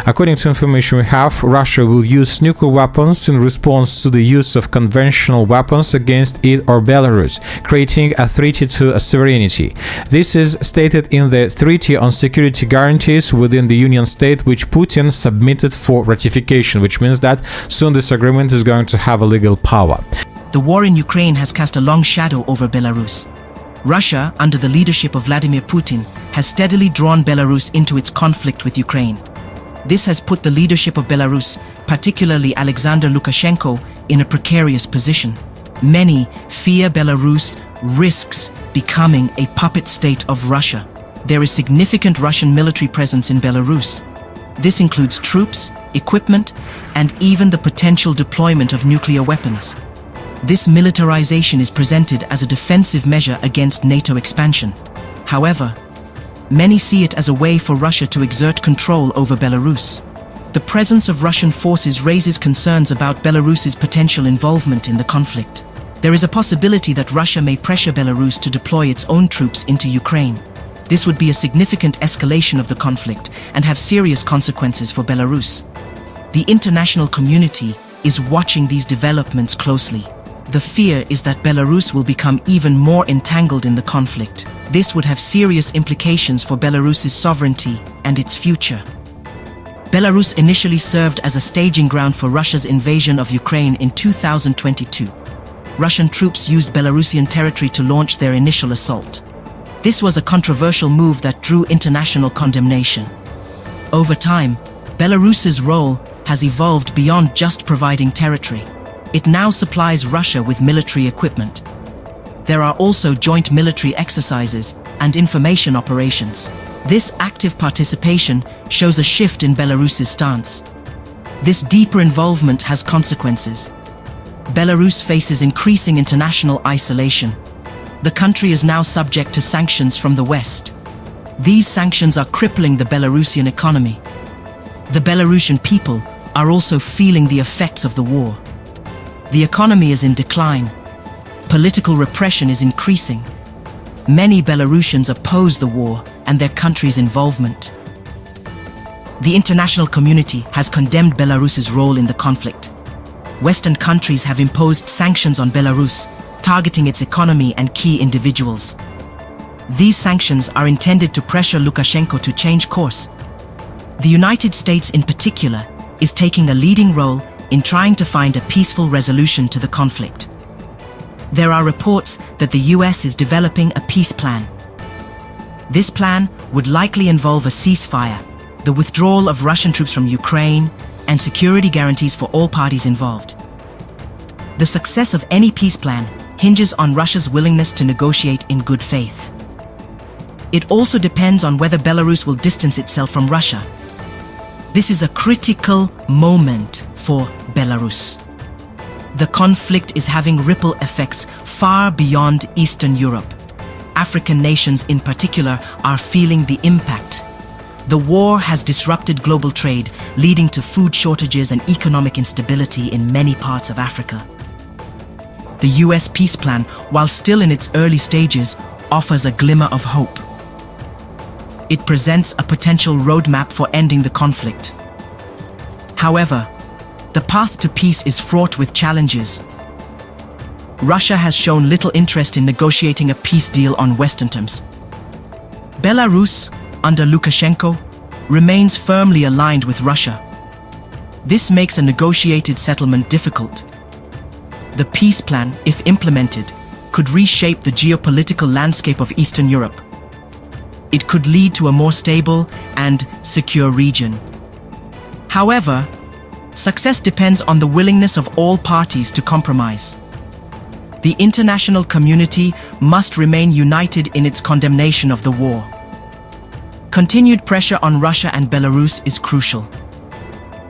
According to information we have, Russia will use nuclear weapons in response to the use of conventional weapons against it or Belarus, creating a threat to sovereignty. This is stated in the Treaty on Security Guarantees within the Union State, which Putin submitted for ratification, which means that soon this agreement is going to have a legal power. The war in Ukraine has cast a long shadow over Belarus. Russia, under the leadership of Vladimir Putin, has steadily drawn Belarus into its conflict with Ukraine. This has put the leadership of Belarus, particularly Alexander Lukashenko, in a precarious position. Many fear Belarus risks becoming a puppet state of Russia. There is significant Russian military presence in Belarus. This includes troops, equipment, and even the potential deployment of nuclear weapons. This militarization is presented as a defensive measure against NATO expansion. However, many see it as a way for Russia to exert control over Belarus. The presence of Russian forces raises concerns about Belarus's potential involvement in the conflict. There is a possibility that Russia may pressure Belarus to deploy its own troops into Ukraine. This would be a significant escalation of the conflict and have serious consequences for Belarus. The international community is watching these developments closely. The fear is that Belarus will become even more entangled in the conflict. This would have serious implications for Belarus's sovereignty and its future. Belarus initially served as a staging ground for Russia's invasion of Ukraine in 2022. Russian troops used Belarusian territory to launch their initial assault. This was a controversial move that drew international condemnation. Over time, Belarus's role has evolved beyond just providing territory. It now supplies Russia with military equipment. There are also joint military exercises and information operations. This active participation shows a shift in Belarus's stance. This deeper involvement has consequences. Belarus faces increasing international isolation. The country is now subject to sanctions from the West. These sanctions are crippling the Belarusian economy. The Belarusian people are also feeling the effects of the war. The economy is in decline. Political repression is increasing. Many Belarusians oppose the war and their country's involvement. The international community has condemned Belarus's role in the conflict. Western countries have imposed sanctions on Belarus, targeting its economy and key individuals. These sanctions are intended to pressure Lukashenko to change course. The United States in particular is taking a leading role in trying to find a peaceful resolution to the conflict. There are reports that the US is developing a peace plan. This plan would likely involve a ceasefire, the withdrawal of Russian troops from Ukraine, and security guarantees for all parties involved. The success of any peace plan hinges on Russia's willingness to negotiate in good faith. It also depends on whether Belarus will distance itself from Russia. This is a critical moment for Belarus. The conflict is having ripple effects far beyond Eastern Europe. African nations in particular are feeling the impact. The war has disrupted global trade, leading to food shortages and economic instability in many parts of Africa. The US peace plan, while still in its early stages, offers a glimmer of hope. It presents a potential roadmap for ending the conflict. However, the path to peace is fraught with challenges. Russia has shown little interest in negotiating a peace deal on Western terms. Belarus, under Lukashenko, remains firmly aligned with Russia. This makes a negotiated settlement difficult. The peace plan, if implemented, could reshape the geopolitical landscape of Eastern Europe. It could lead to a more stable and secure region. However, success depends on the willingness of all parties to compromise. The international community must remain united in its condemnation of the war. Continued pressure on Russia and Belarus is crucial.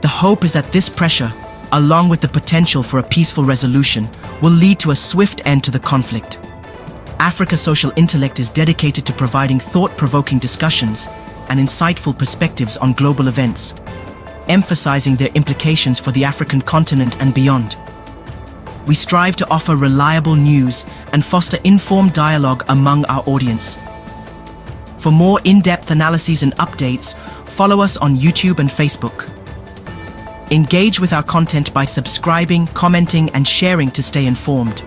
The hope is that this pressure, along with the potential for a peaceful resolution, will lead to a swift end to the conflict. Africa's social intellect is dedicated to providing thought-provoking discussions and insightful perspectives on global events, emphasizing their implications for the African continent and beyond. We strive to offer reliable news and foster informed dialogue among our audience. For more in-depth analyses and updates, Follow us on YouTube and Facebook. Engage with our content by subscribing, commenting, and sharing to stay informed.